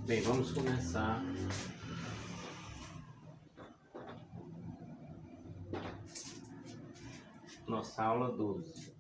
Bem, vamos começar. Nossa aula 12.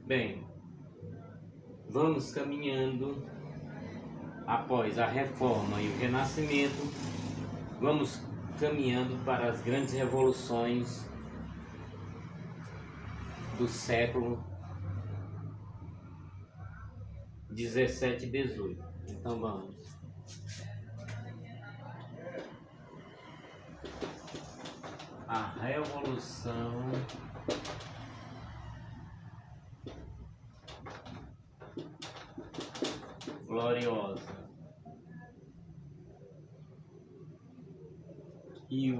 Bem, vamos caminhando após a Reforma e o Renascimento, vamos caminhando para as grandes revoluções do século 17 e 18. Então vamos. A Revolução Gloriosa e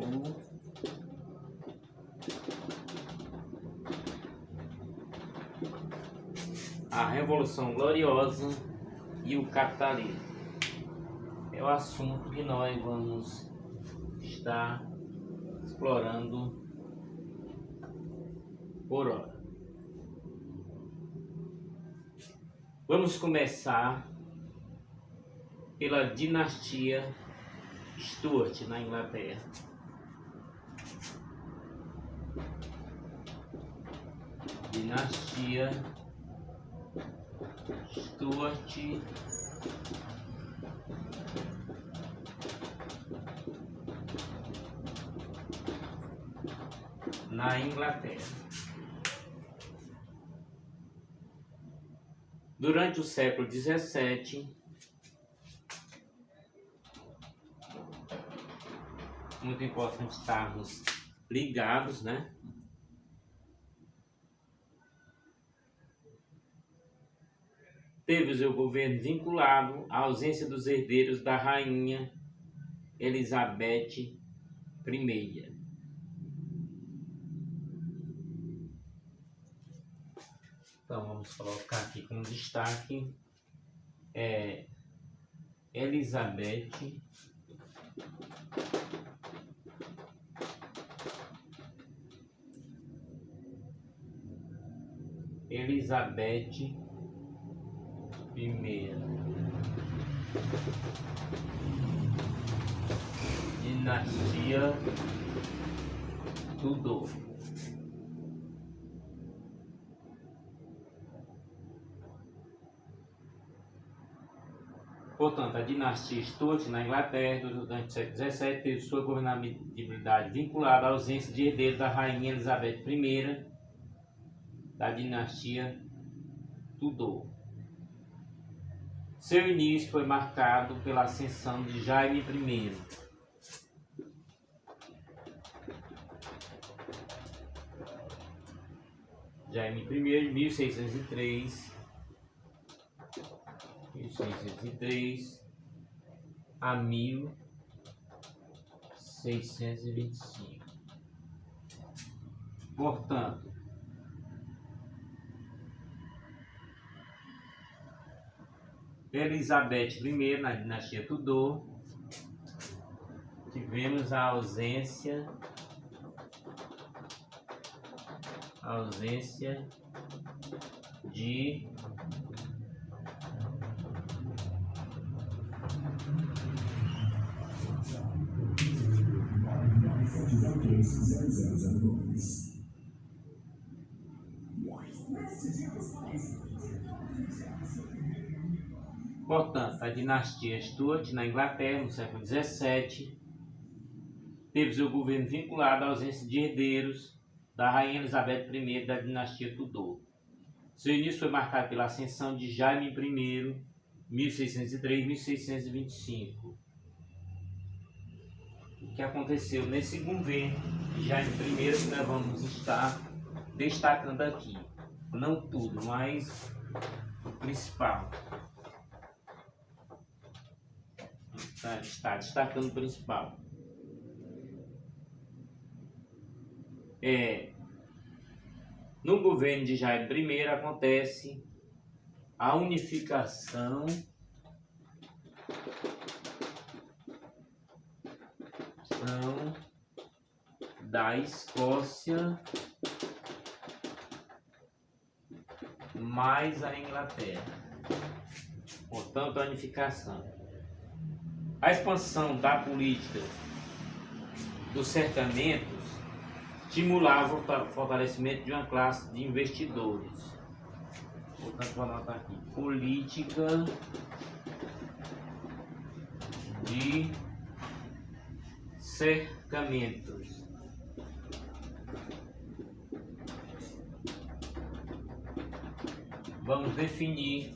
a Revolução Gloriosa e o capitalismo é o assunto que nós vamos estar explorando por hora. Vamos começar pela dinastia Stuart na Inglaterra. Dinastia Stuart na Inglaterra. Durante o século 17, muito importante estarmos ligados, né? Teve o seu governo vinculado à ausência dos herdeiros da rainha Elizabeth I. Então vamos colocar aqui como destaque Elizabeth I. Dinastia Tudor. Portanto, a dinastia Stuart na Inglaterra durante o século XVII teve sua governabilidade vinculada à ausência de herdeiro da rainha Elizabeth I da dinastia Tudor. Seu início foi marcado pela ascensão de Jaime I. Jaime I, de 1603 a 1625. Portanto, Elizabeth I na dinastia Tudor, tivemos a ausência de Portanto, a dinastia Stuart na Inglaterra, no século XVII, teve seu governo vinculado à ausência de herdeiros da rainha Elizabeth I da dinastia Tudor. Seu início foi marcado pela ascensão de Jaime I, 1603-1625. O que aconteceu nesse governo de Jaime I que nós vamos estar destacando aqui. Não tudo, mas o principal. Está destacando o principal. No governo de Jair I acontece a unificação da Escócia mais a Inglaterra. Portanto, a unificação. A expansão da política dos cercamentos estimulava o fortalecimento de uma classe de investidores. Portanto, vou anotar aqui: política de cercamentos. Vamos definir.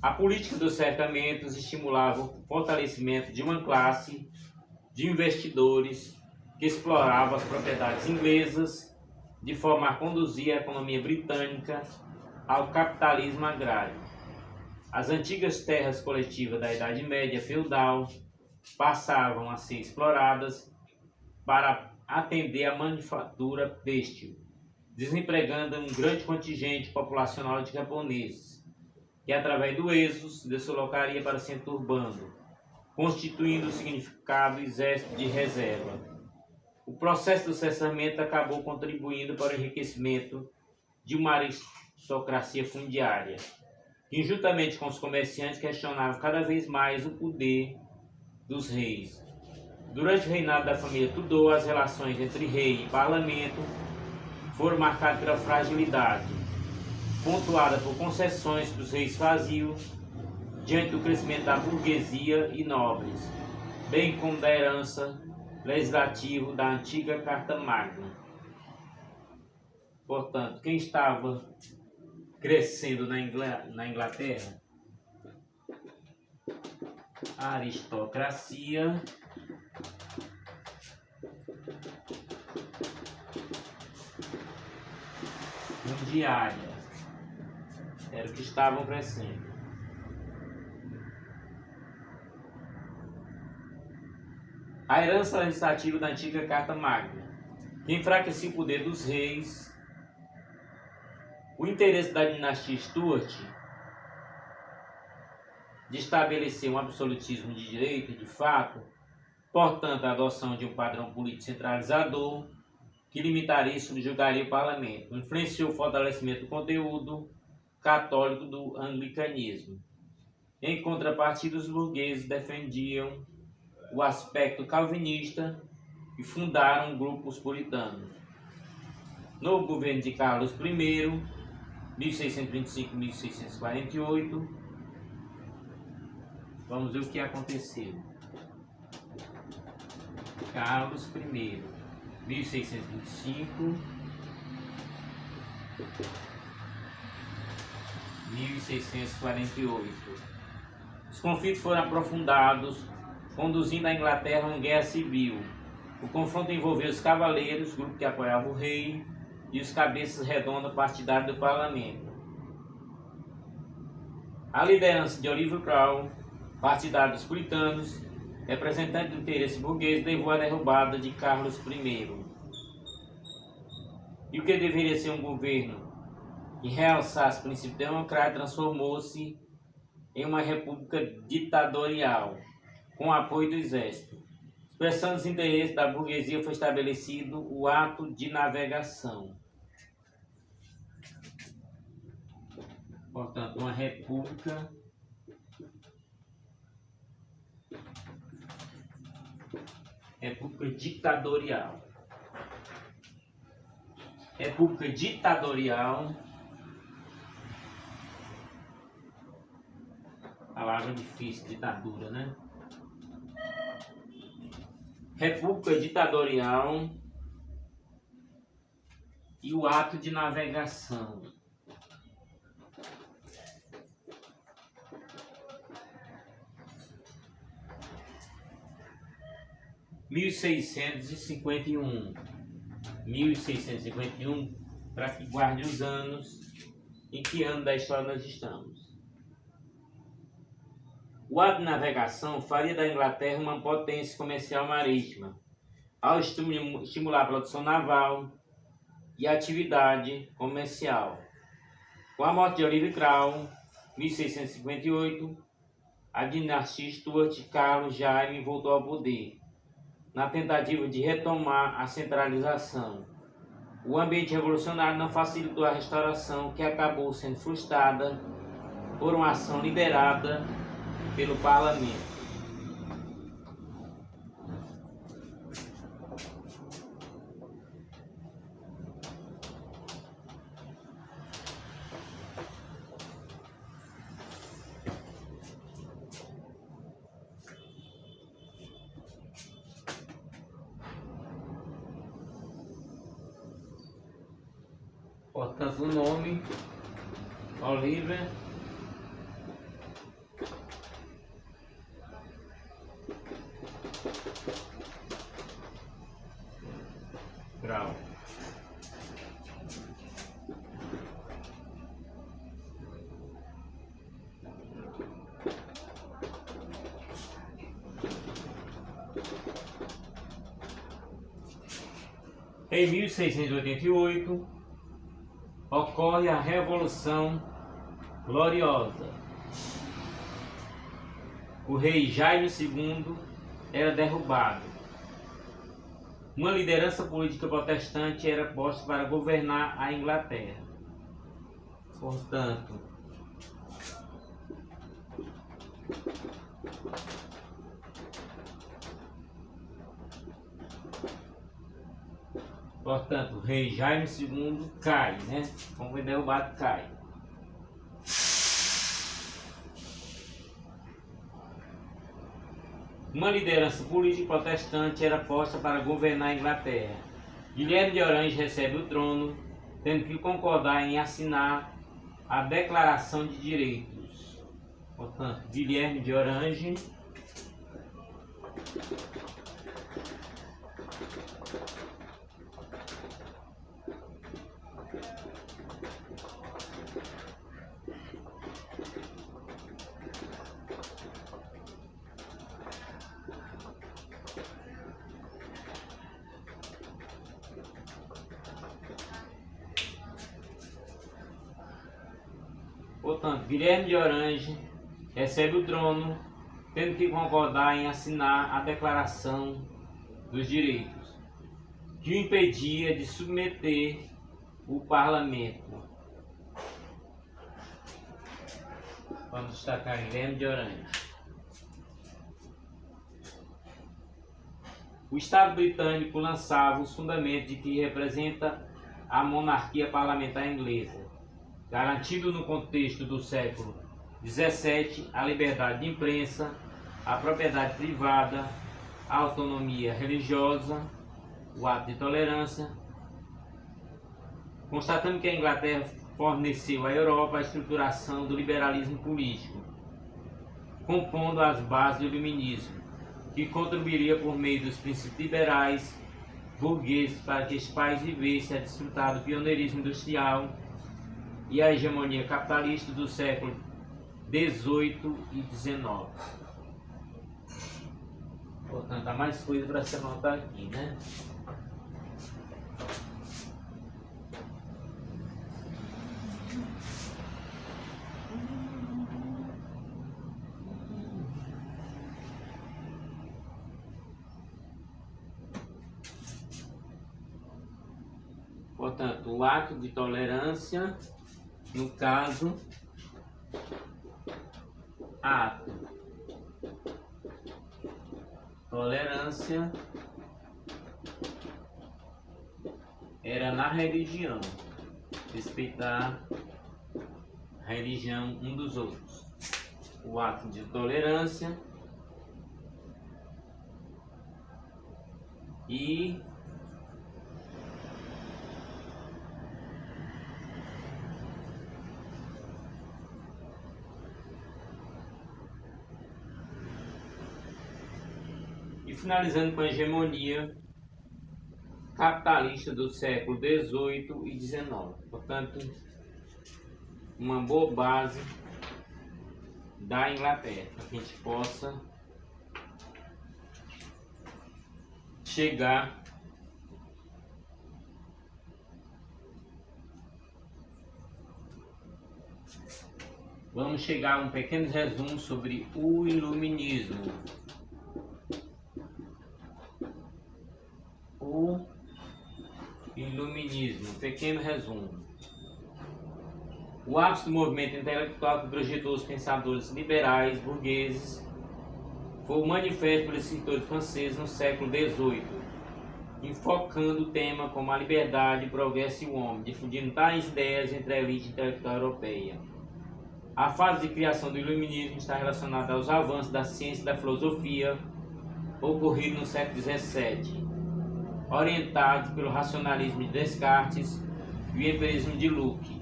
A política dos cercamentos estimulava o fortalecimento de uma classe de investidores que explorava as propriedades inglesas de forma a conduzir a economia britânica ao capitalismo agrário. As antigas terras coletivas da Idade Média feudal passavam a ser exploradas para atender à manufatura têxtil, desempregando um grande contingente populacional de camponeses, que através do êxodo se deslocaria para o centro urbano, constituindo o significado exército de reserva. O processo do cerceamento acabou contribuindo para o enriquecimento de uma aristocracia fundiária, que, juntamente com os comerciantes, questionavam cada vez mais o poder dos reis. Durante o reinado da família Tudor, as relações entre rei e parlamento foram marcadas pela fragilidade, pontuada por concessões que os reis faziam diante do crescimento da burguesia e nobres, bem como da herança legislativa da antiga Carta Magna. Portanto, quem estava crescendo na Inglaterra? A aristocracia fundiária era o que estavam crescendo. A herança legislativa da antiga Carta Magna, que enfraquecia o poder dos reis, o interesse da dinastia Stuart de estabelecer um absolutismo de direito e de fato, portanto, a adoção de um padrão político centralizador que limitaria e subjugaria o parlamento, influenciou o fortalecimento do conteúdo católico do anglicanismo. Em contrapartida, os burgueses defendiam o aspecto calvinista e fundaram grupos puritanos. No governo de Carlos I, 1625-1648, vamos ver o que aconteceu. Carlos I, 1625, 1648. Os conflitos foram aprofundados, conduzindo a Inglaterra a uma guerra civil. O confronto envolveu os cavaleiros, grupo que apoiava o rei, e os cabeças redondas partidários do parlamento. A liderança de Oliver Cromwell, partidário dos puritanos, representante do interesse burguês, levou à derrubada de Carlos I. E o que deveria ser um governo que realçasse princípios democráticos transformou-se em uma república ditatorial, com apoio do exército. Expressando os interesses da burguesia, foi estabelecido o ato de navegação. Portanto, uma república ditatorial. República ditatorial, palavra difícil, ditadura, né? República ditatorial e o ato de navegação. Mil seiscentos e cinquenta e um, para que guarde os anos. Em que ano da história nós estamos? O ato de navegação faria da Inglaterra uma potência comercial marítima, ao estimular a produção naval e a atividade comercial. Com a morte de Oliver Cromwell, 1658, a dinastia Stuart Carlos Jaime voltou ao poder, na tentativa de retomar a centralização. O ambiente revolucionário não facilitou a restauração, que acabou sendo frustrada por uma ação liderada pelo parlamento. Portanto, o nome Oliver Cromwell. Em 1688, ocorre a Revolução Gloriosa. O rei Jaime II era derrubado. Uma liderança política protestante era posta para governar a Inglaterra. Portanto, o rei Jaime II cai, né? Como foi derrubado, cai. Uma liderança política protestante era posta para governar a Inglaterra. Guilherme de Orange recebe o trono, tendo que concordar em assinar a Declaração de Direitos. Portanto, Guilherme de Orange Guilherme de Orange recebe o trono, tendo que concordar em assinar a Declaração dos Direitos, que o impedia de submeter o parlamento. Vamos destacar Guilherme de Orange. O Estado britânico lançava os fundamentos de que representa a monarquia parlamentar inglesa, garantindo no contexto do século XVII a liberdade de imprensa, a propriedade privada, a autonomia religiosa, o ato de tolerância, constatando que a Inglaterra forneceu à Europa a estruturação do liberalismo político, compondo as bases do iluminismo, que contribuiria por meio dos princípios liberais burgueses para que este país vivesse a desfrutar do pioneirismo industrial e a hegemonia capitalista do século XVIII e XIX. Portanto, há mais coisa para se anotar aqui, né? Portanto, o ato de tolerância, no caso, ato, tolerância, era na religião, respeitar a religião um dos outros. O ato de tolerância e finalizando com a hegemonia capitalista do século XVIII e XIX. Portanto, uma boa base da Inglaterra, para que a gente possa chegar a um pequeno resumo sobre o Iluminismo. O Iluminismo, pequeno resumo. O ápice do movimento intelectual que projetou os pensadores liberais burgueses foi o manifesto pelos escritores franceses no século XVIII, enfocando o tema como a liberdade, o progresso e o homem, difundindo tais ideias entre a elite intelectual europeia. A fase de criação do Iluminismo está relacionada aos avanços da ciência e da filosofia ocorridos no século XVII, orientados pelo racionalismo de Descartes e o empirismo de Locke.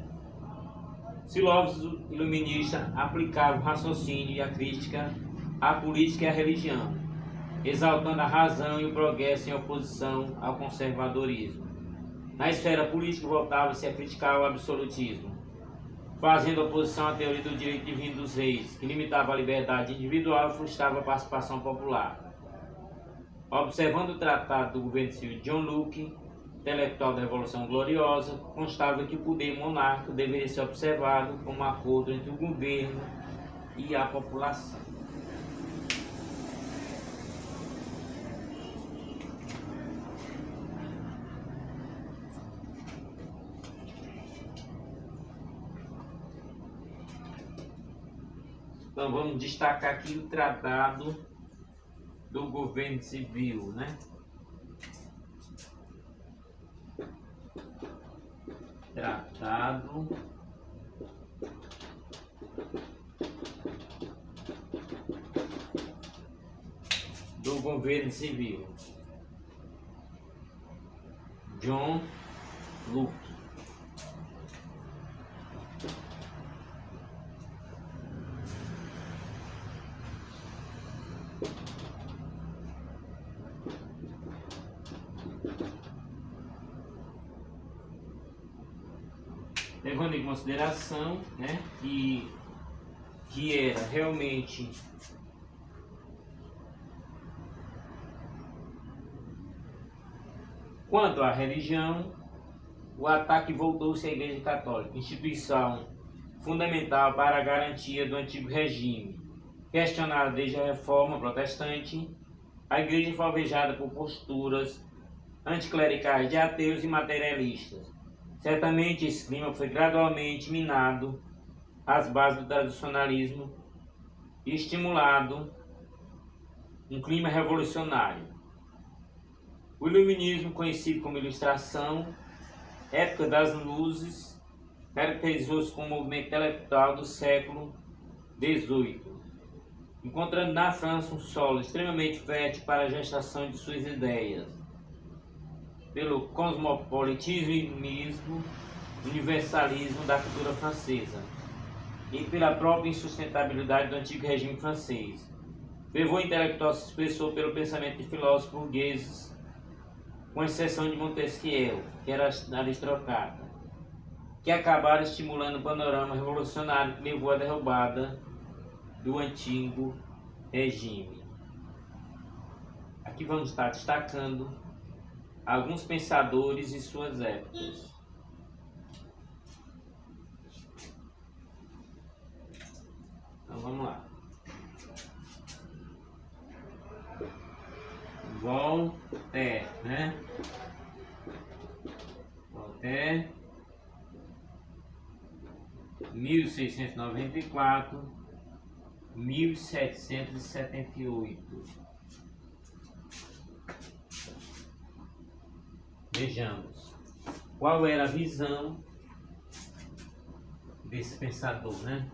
Os filósofos iluministas aplicavam o raciocínio e a crítica à política e à religião, exaltando a razão e o progresso em oposição ao conservadorismo. Na esfera política, voltava-se a criticar o absolutismo, fazendo oposição à teoria do direito divino dos reis, que limitava a liberdade individual e frustrava a participação popular. Observando o tratado do governo civil de John Locke, intelectual da Revolução Gloriosa, constava que o poder monárquico deveria ser observado como um acordo entre o governo e a população. Então vamos destacar aqui o tratado do governo civil, né? Tratado do governo civil. John Locke. Levando em consideração, né, que era realmente quanto à religião, o ataque voltou-se à Igreja Católica, instituição fundamental para a garantia do antigo regime. Questionada desde a Reforma Protestante, a Igreja foi alvejada por posturas anticlericais de ateus e materialistas. Certamente esse clima foi gradualmente minado às bases do tradicionalismo e estimulado um clima revolucionário. O Iluminismo, conhecido como Ilustração, época das luzes, caracterizou-se como um movimento intelectual do século XVIII, encontrando na França um solo extremamente fértil para a gestação de suas ideias. Pelo cosmopolitismo, universalismo da cultura francesa e pela própria insustentabilidade do antigo regime francês. O fervor intelectual se expressou pelo pensamento de filósofos burgueses, com exceção de Montesquieu, que era aristocrata, que acabaram estimulando o panorama revolucionário que levou à derrubada do antigo regime. Aqui vamos estar destacando alguns pensadores e suas épocas. Então vamos lá. Voltaire, né? Voltaire, 1694, 1778. Vejamos qual era a visão desse pensador, né?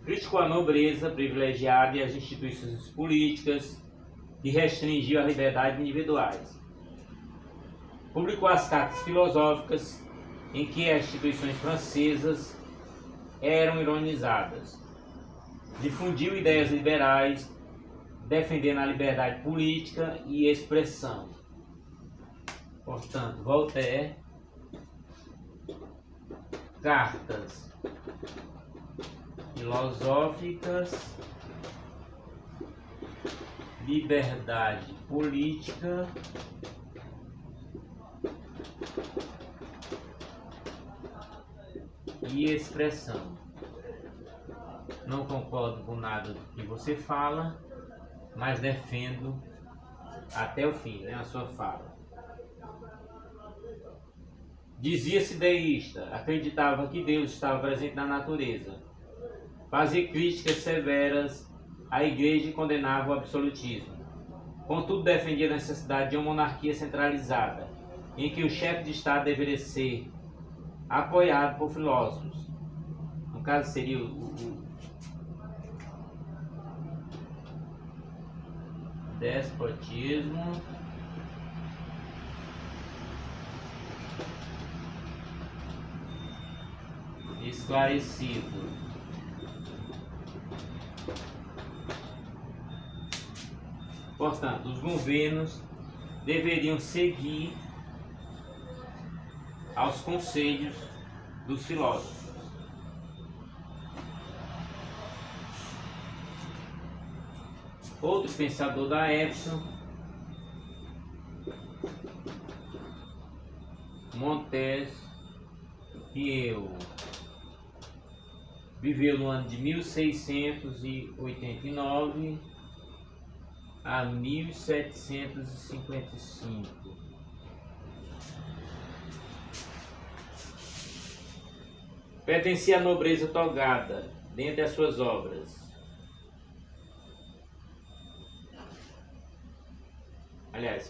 Criticou a nobreza privilegiada e as instituições políticas e restringiu as liberdades individuais. Publicou as cartas filosóficas em que as instituições francesas eram ironizadas. Difundiu ideias liberais, defendendo a liberdade política e expressão. Portanto, Voltaire, Cartas Filosóficas, Liberdade Política e Expressão. Não concordo com nada do que você fala, mas defendo até o fim, a sua fala. Dizia-se deísta, acreditava que Deus estava presente na natureza. Fazia críticas severas à igreja e condenava o absolutismo. Contudo, defendia a necessidade de uma monarquia centralizada, em que o chefe de Estado deveria ser apoiado por filósofos. No caso, seria o despotismo esclarecido. Portanto, os governos deveriam seguir aos conselhos dos filósofos. Outro pensador da época, Montesquieu, viveu no ano de 1689 a 1755. Pertencia à nobreza togada, dentre as suas obras.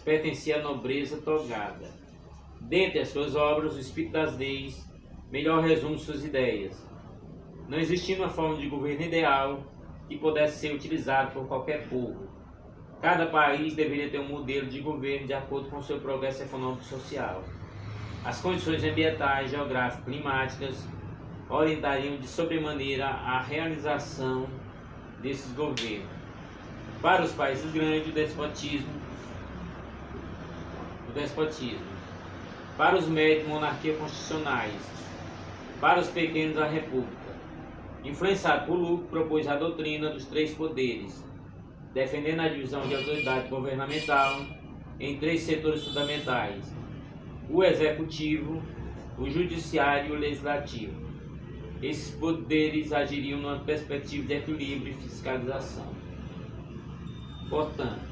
Pertencia à nobreza togada. Dentre as suas obras, o Espírito das Leis melhor resume suas ideias. Não existia uma forma de governo ideal que pudesse ser utilizada por qualquer povo. Cada país deveria ter um modelo de governo de acordo com seu progresso econômico e social. As condições ambientais, geográficas, climáticas orientariam de sobremaneira a realização desses governos. Para os países grandes, o despotismo. Para os médios, monarquia constitucionais. Para os pequenos, a república. Influenciado por Locke, propôs a doutrina dos três poderes, defendendo a divisão de autoridade governamental em três setores fundamentais: o executivo, o judiciário e o legislativo. Esses poderes agiriam numa perspectiva de equilíbrio e fiscalização. Portanto,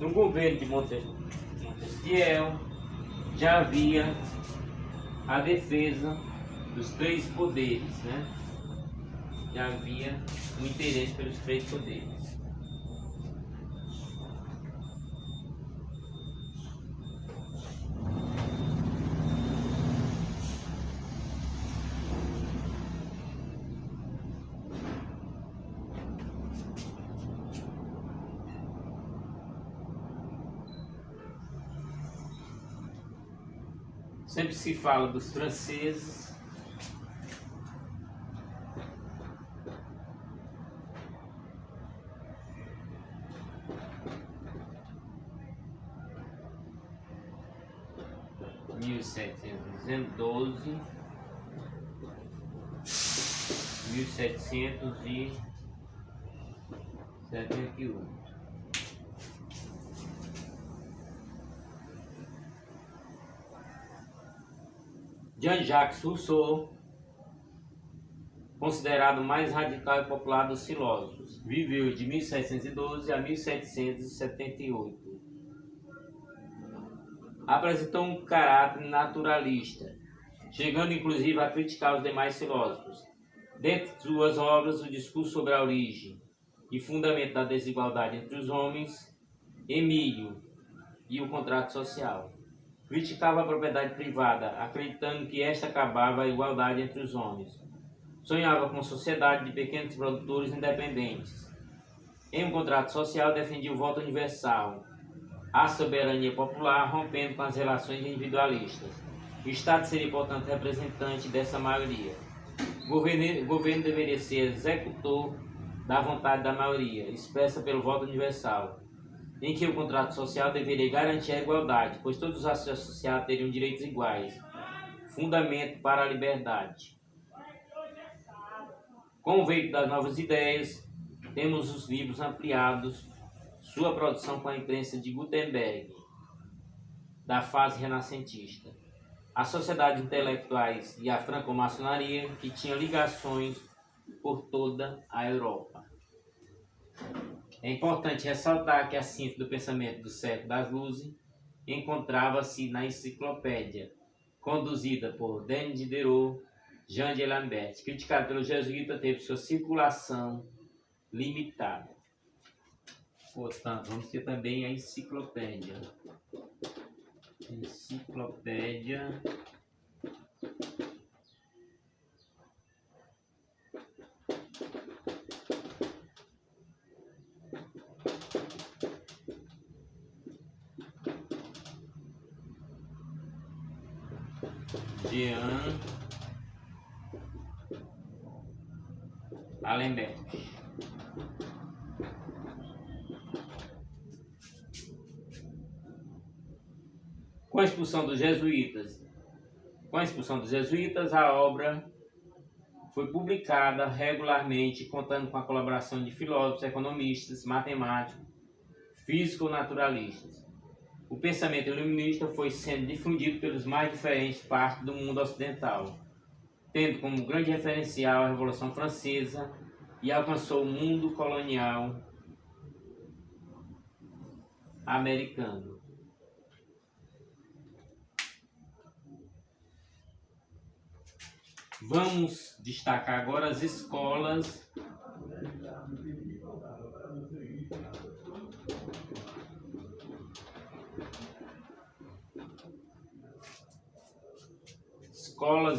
no governo de Montesquieu já havia a defesa dos três poderes, Já havia um interesse pelos três poderes. Sempre se fala dos franceses, (1712) 1771. Jean-Jacques Rousseau, considerado o mais radical e popular dos filósofos, viveu de 1712 a 1778. Apresentou um caráter naturalista, chegando inclusive a criticar os demais filósofos. Dentre suas obras, o discurso sobre a origem e fundamento da desigualdade entre os homens, Emílio e o contrato social. Criticava a propriedade privada, acreditando que esta acabava a igualdade entre os homens. Sonhava com uma sociedade de pequenos produtores independentes. Em um contrato social, defendia o voto universal, a soberania popular, rompendo com as relações individualistas. O Estado seria, portanto, representante dessa maioria. O governo deveria ser executor da vontade da maioria, expressa pelo voto universal, em que o contrato social deveria garantir a igualdade, pois todos os associados teriam direitos iguais, fundamento para a liberdade. Com o veículo das novas ideias, temos os livros ampliados, sua produção com a imprensa de Gutenberg, da fase renascentista. A sociedade intelectuais e a franco-maçonaria, que tinha ligações por toda a Europa. É importante ressaltar que a síntese do pensamento do século das luzes encontrava-se na enciclopédia, conduzida por Denis Diderot, Jean de Lambert, criticado pelos jesuítas, teve sua circulação limitada. Portanto, vamos ter também a enciclopédia. Enciclopédia Jean Alembert. Com a expulsão dos jesuítas, a obra foi publicada regularmente, contando com a colaboração de filósofos, economistas, matemáticos, físico-naturalistas. O pensamento iluminista foi sendo difundido pelas mais diferentes partes do mundo ocidental, tendo como grande referencial a Revolução Francesa, e alcançou o mundo colonial americano. Vamos destacar agora as escolas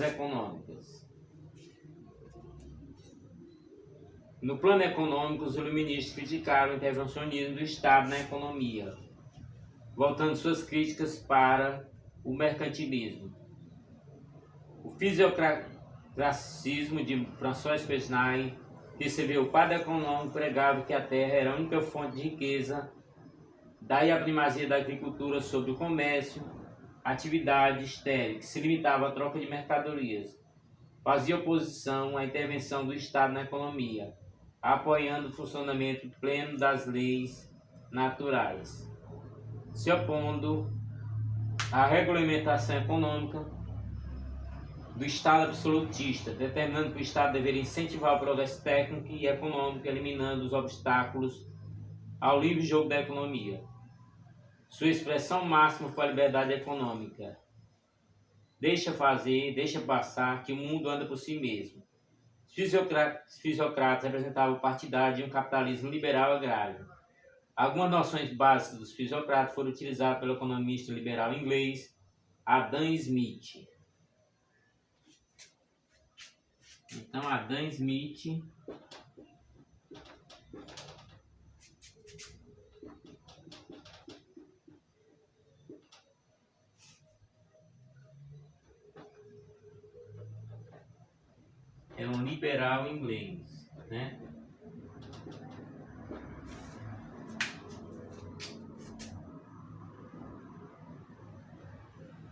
econômicas. No plano econômico, os iluministas criticaram o intervencionismo do Estado na economia, voltando suas críticas para o mercantilismo. O fisiocratismo de François Pesnay, que escreveu o Padre Econômico, pregava que a terra era a única fonte de riqueza, daí a primazia da agricultura sobre o comércio, atividade estéril, que se limitava à troca de mercadorias. Fazia oposição à intervenção do Estado na economia, apoiando o funcionamento pleno das leis naturais, se opondo à regulamentação econômica do Estado absolutista, determinando que o Estado deveria incentivar o progresso técnico e econômico, eliminando os obstáculos ao livre jogo da economia. Sua expressão máxima foi a liberdade econômica. Deixa fazer, deixa passar, que o mundo anda por si mesmo. Os fisiocratas representavam o partidário de um capitalismo liberal agrário. Algumas noções básicas dos fisiocratas foram utilizadas pelo economista liberal inglês Adam Smith. Então, Adam Smith é um liberal inglês, né?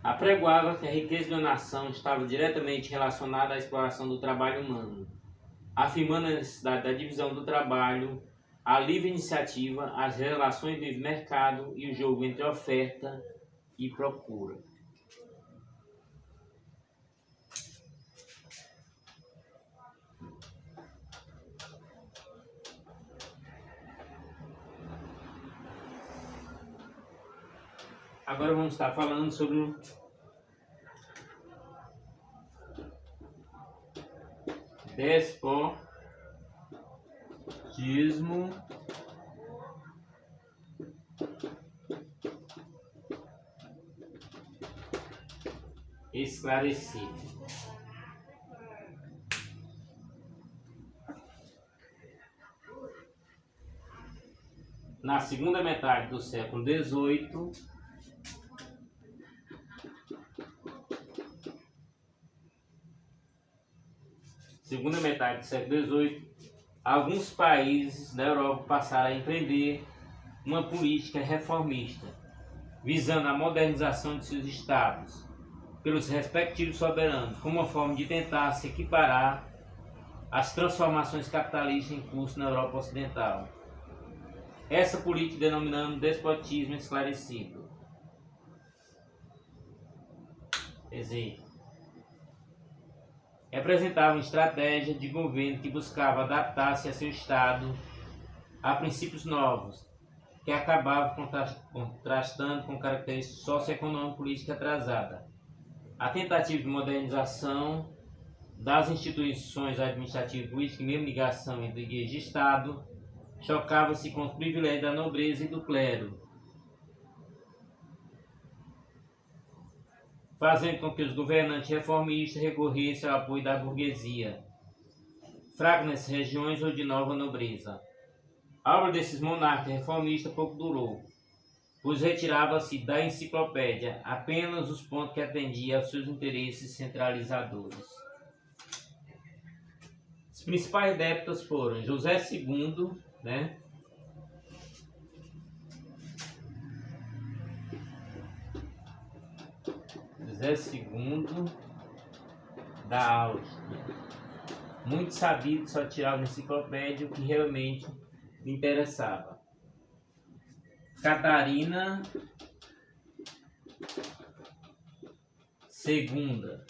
Apregoava que a riqueza de uma nação estava diretamente relacionada à exploração do trabalho humano, afirmando a necessidade da divisão do trabalho, a livre iniciativa, as relações do livre mercado e o jogo entre oferta e procura. Agora vamos estar falando sobre o despotismo esclarecido. Na segunda metade do século XVIII, alguns países da Europa passaram a empreender uma política reformista, visando a modernização de seus estados pelos respectivos soberanos, como uma forma de tentar se equiparar às transformações capitalistas em curso na Europa Ocidental. Essa política denominamos despotismo esclarecido. Exemplo: representava uma estratégia de governo que buscava adaptar-se a seu estado a princípios novos, que acabavam contrastando com características socioeconômicas e política atrasada. A tentativa de modernização das instituições administrativas e políticas, e mesmo ligação entre igreja e Estado, chocava-se com os privilégios da nobreza e do clero, fazendo com que os governantes reformistas recorressem ao apoio da burguesia, fraca nessas regiões ou de nova nobreza. A obra desses monarcas reformistas pouco durou, pois retirava-se da enciclopédia apenas os pontos que atendiam aos seus interesses centralizadores. Os principais débitos foram José II, José II da Áustria, muito sabido, só tirava da enciclopédia o que realmente lhe interessava. Catarina II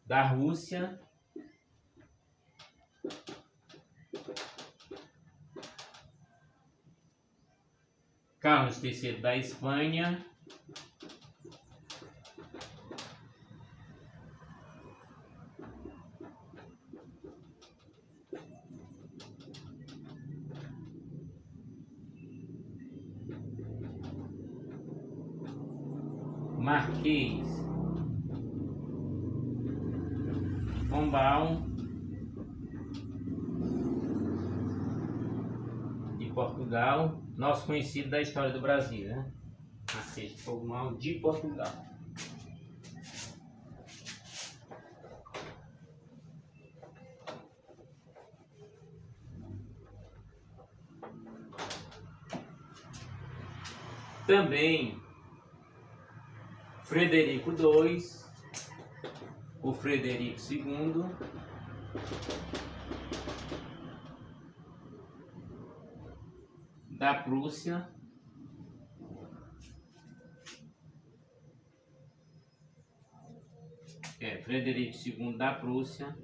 da Rússia, Carlos III da Espanha, Marquês Pombal de Portugal, nosso conhecido da história do Brasil, Marquês de Pombal de Portugal. Também Frederico II, o Frederico II, da Prússia, Frederico II da Prússia,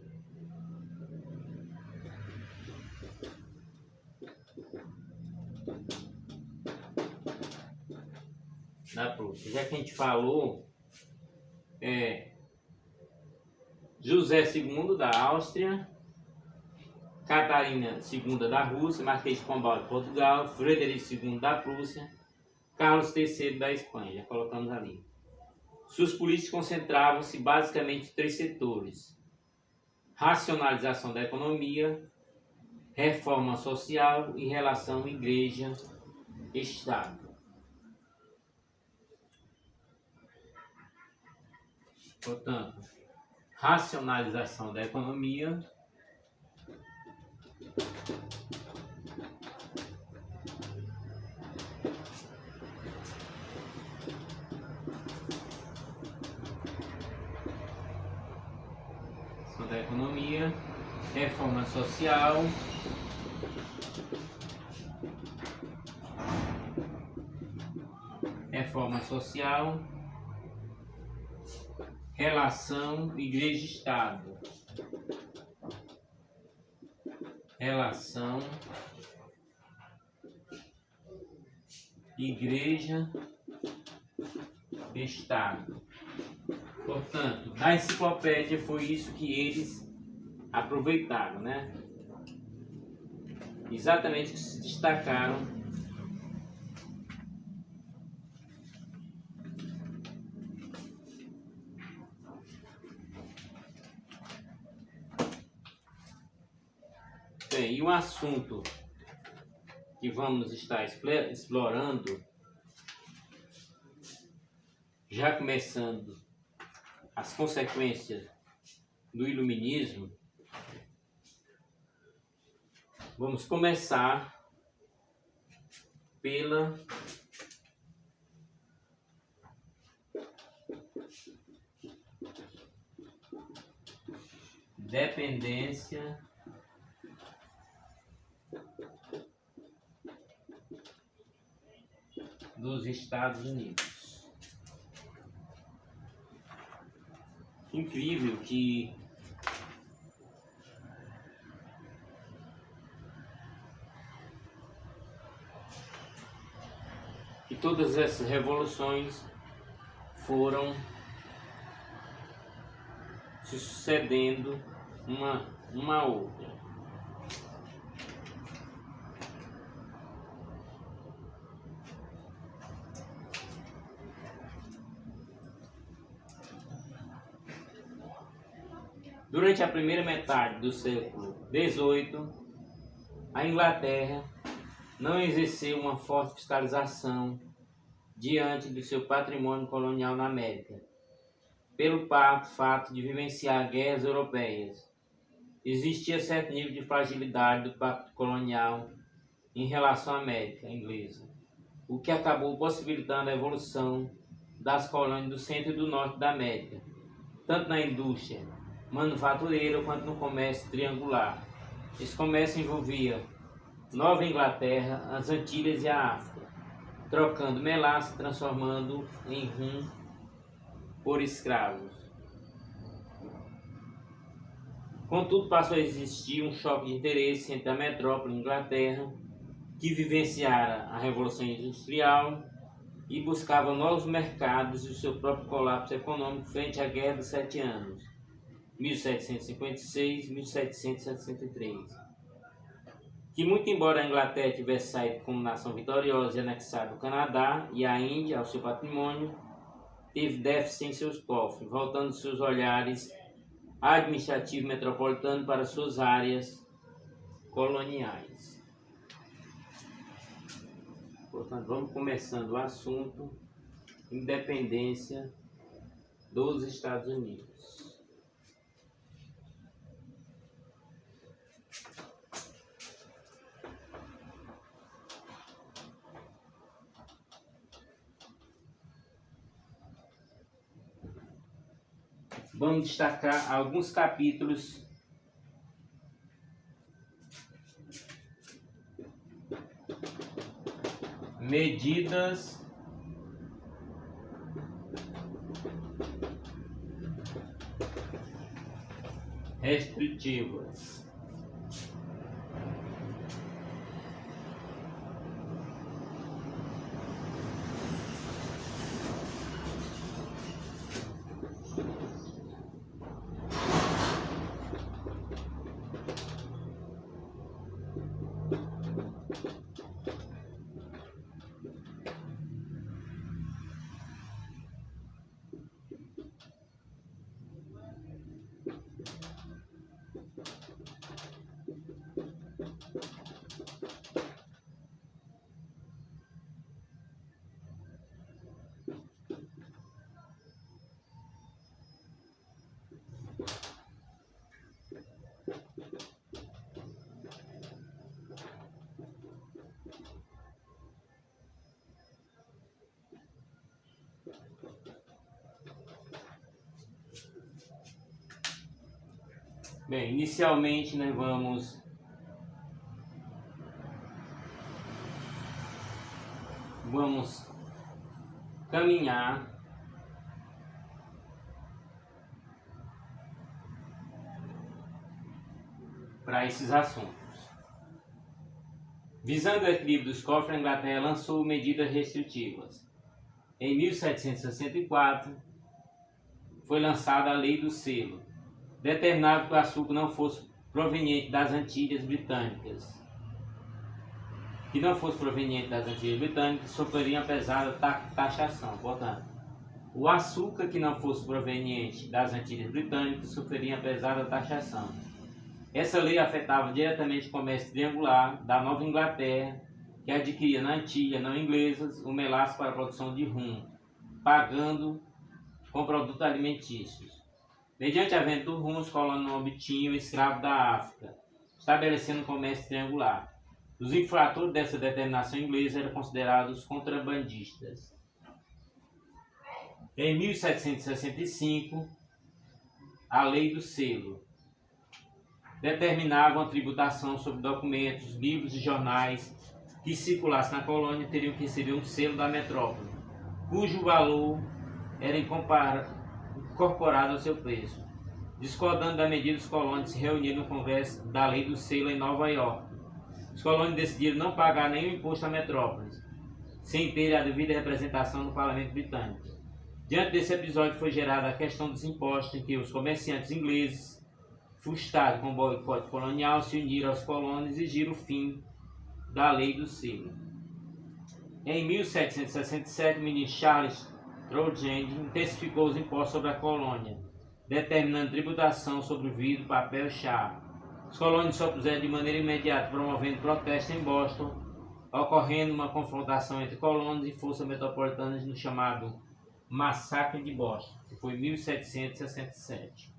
já que a gente falou, José II da Áustria, Catarina II da Rússia, Marquês de Pombal de Portugal, Frederico II da Prússia, Carlos III da Espanha, já colocamos ali. Suas políticas concentravam-se basicamente em 3 setores: racionalização da economia, reforma social e relação igreja-estado. Portanto, racionalização da economia, reforma social, relação igreja-estado, relação igreja-estado. Portanto, na enciclopédia foi isso que eles aproveitaram, Exatamente o que se destacaram bem. E um assunto que vamos estar explorando, já começando as consequências do iluminismo, Vamos começar pela dependência dos Estados Unidos. Incrível que todas essas revoluções foram se sucedendo uma a outra. Durante a primeira metade do século XVIII, a Inglaterra não exerceu uma forte fiscalização diante do seu patrimônio colonial na América, pelo fato de vivenciar guerras europeias. Existia certo nível de fragilidade do pacto colonial em relação à América inglesa, o que acabou possibilitando a evolução das colônias do centro e do norte da América, tanto na indústria manufatureira quanto no comércio triangular. Esse comércio envolvia Nova Inglaterra, as Antilhas e a África, trocando melaço, transformando em rum por escravos. Contudo, passou a existir um choque de interesse entre a metrópole Inglaterra, que vivenciara a Revolução Industrial e buscava novos mercados e o seu próprio colapso econômico frente à Guerra dos 7 Anos, 1756-1763, que muito embora a Inglaterra tivesse saído como nação vitoriosa e anexado o Canadá e a Índia ao seu patrimônio, teve déficit em seus cofres, voltando seus olhares administrativo metropolitano para suas áreas coloniais. Portanto, vamos começando o assunto independência dos Estados Unidos. Vamos destacar alguns capítulos medidas restritivas. Bem, inicialmente nós vamos caminhar para esses assuntos. Visando o equilíbrio dos cofres, a Inglaterra lançou medidas restritivas. Em 1764, foi lançada a Lei do Selo, determinava que o açúcar não fosse proveniente das Antilhas Britânicas. Sofreria uma pesada taxação. Portanto, o açúcar que não fosse proveniente das Antilhas Britânicas sofreria uma pesada taxação. Essa lei afetava diretamente o comércio triangular da Nova Inglaterra, que adquiria na Antilha não inglesas o melaço para a produção de rum, pagando com produtos alimentícios. Mediante a venda do rum, os colonos não obtinham escravos da África. Os estabelecendo um comércio triangular. Os infratores dessa determinação inglesa eram considerados contrabandistas. Em 1765, a Lei do Selo determinava uma tributação sobre documentos, livros e jornais que circulassem na colônia teriam que receber um selo da metrópole, cujo valor era incorporado ao seu preço. Discordando da medida, os colonos se reuniram no Congresso da Lei do Selo em Nova York. Os colonos decidiram não pagar nenhum imposto à metrópole, sem ter a devida representação no parlamento britânico. Diante desse episódio foi gerada a questão dos impostos, em que os comerciantes ingleses, frustrados com o boicote colonial, se uniram aos colonos e exigiram o fim da Lei do Selo. Em 1767, o ministro Charles Townshend intensificou os impostos sobre a colônia, determinando tributação sobre o vidro, papel e chá. Os colonos se opuseram de maneira imediata, promovendo protestos em Boston, ocorrendo uma confrontação entre colonos e forças metropolitanas no chamado Massacre de Boston, que foi em 1767.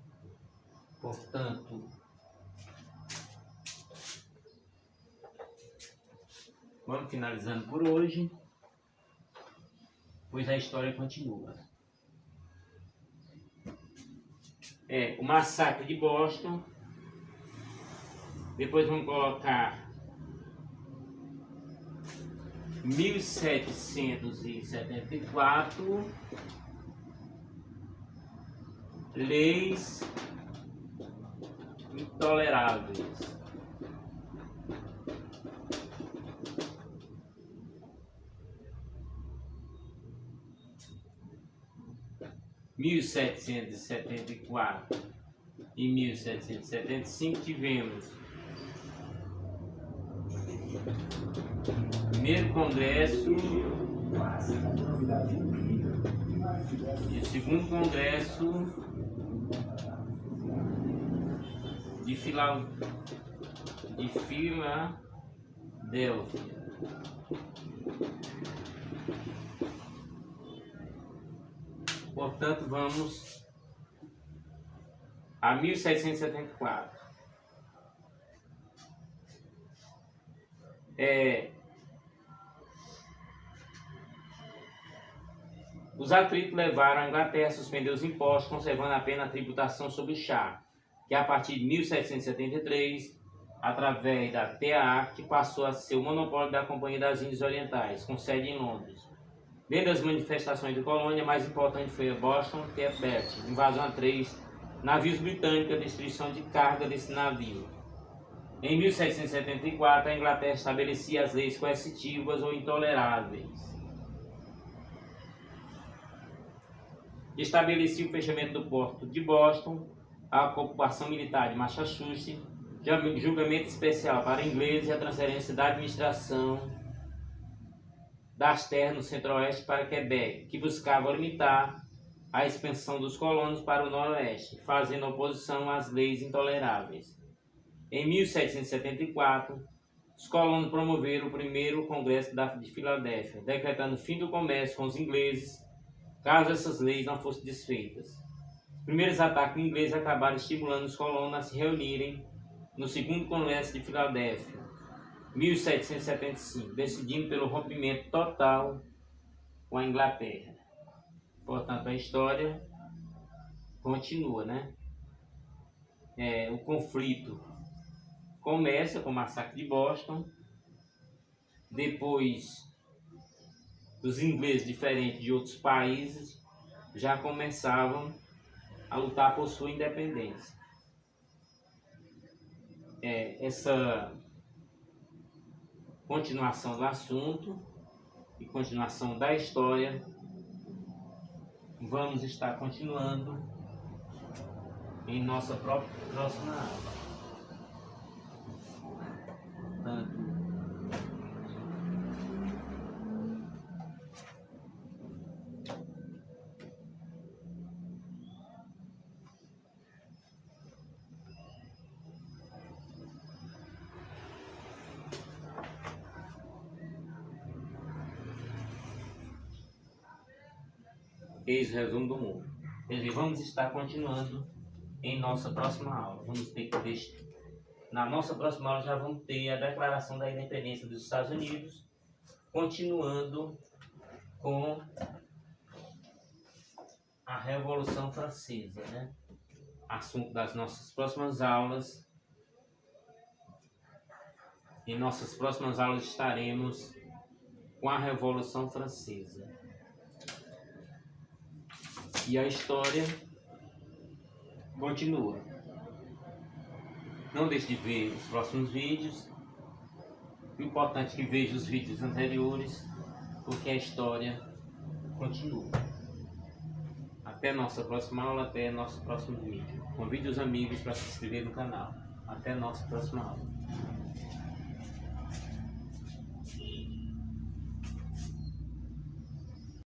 Portanto, vamos finalizando por hoje, pois a história continua. O Massacre de Boston. Depois vamos colocar 1774, leis intoleráveis. Em 1774 e 1775 tivemos primeiro congresso e o segundo congresso de Filadélfia. Portanto, vamos a 1774. Os atritos levaram a Inglaterra a suspender os impostos, conservando apenas a tributação sobre o chá, que a partir de 1773, através da Tea Act, passou a ser o monopólio da Companhia das Índias Orientais, com sede em Londres. Dentre as manifestações da colônia, a mais importante foi a Boston Tea Party, invasão a 3 navios britânicos e destruição de carga desse navio. Em 1774, a Inglaterra estabelecia as leis coercitivas ou intoleráveis. Estabelecia o fechamento do porto de Boston, a ocupação militar de Massachusetts, julgamento especial para ingleses e a transferência da administração das terras no centro-oeste para Quebec, que buscava limitar a expansão dos colonos para o noroeste, fazendo oposição às leis intoleráveis. Em 1774, os colonos promoveram o primeiro Congresso de Filadélfia, decretando o fim do comércio com os ingleses, caso essas leis não fossem desfeitas. Os primeiros ataques ingleses acabaram estimulando os colonos a se reunirem no segundo Congresso de Filadélfia, 1775, decidindo pelo rompimento total com a Inglaterra. Portanto, a história continua, né? O conflito começa com o Massacre de Boston, depois os ingleses, diferentes de outros países, já começavam a lutar por sua independência. Essa continuação do assunto e continuação da história, vamos estar continuando em nossa próxima aula. Portanto, eis o resumo do mundo. Quer dizer, vamos estar continuando em nossa próxima aula. Vamos ter que Na nossa próxima aula já vamos ter a Declaração da Independência dos Estados Unidos, continuando com a Revolução Francesa, né? Assunto das nossas próximas aulas. Em nossas próximas aulas estaremos com a Revolução Francesa. E a história continua. Não deixe de ver os próximos vídeos. O importante é que veja os vídeos anteriores, porque a história continua. Até nossa próxima aula, até nosso próximo vídeo. Convide os amigos para se inscrever no canal. Até nossa próxima aula.